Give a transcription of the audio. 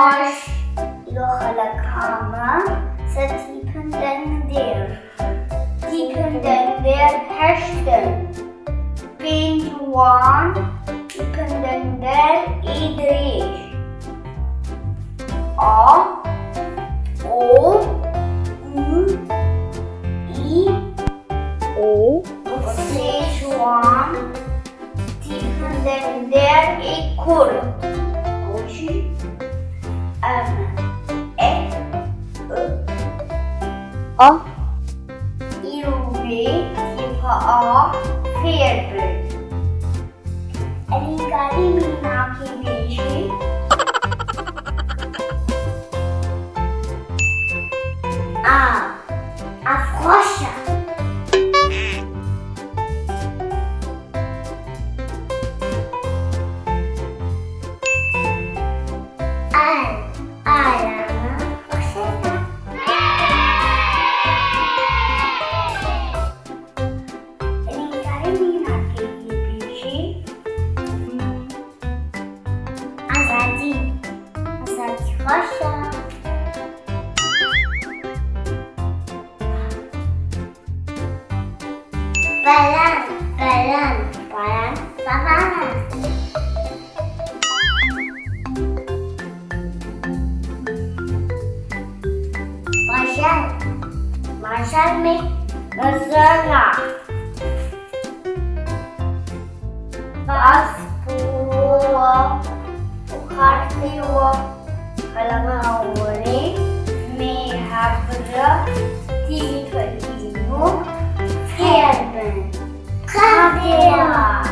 Osh ilokhalakama sa tipenden der. Tipenden der hersten. Pinjuan tipenden der idrish. A O U I O Szechuan tipenden der ekurt. Oshi M E Ö A Iruve tipa A Fairbird. Alikali Meenakshi Beshi. A Afrosha. Alana Osheta. Alikali Meenakshi Beshi. Azadi Rosha. Balan, savana. Marshal में Gazala. Baspuwa, Ukhartiwa, Kalangawari, Mehabra, Tikatino, Fairburn. Kadira.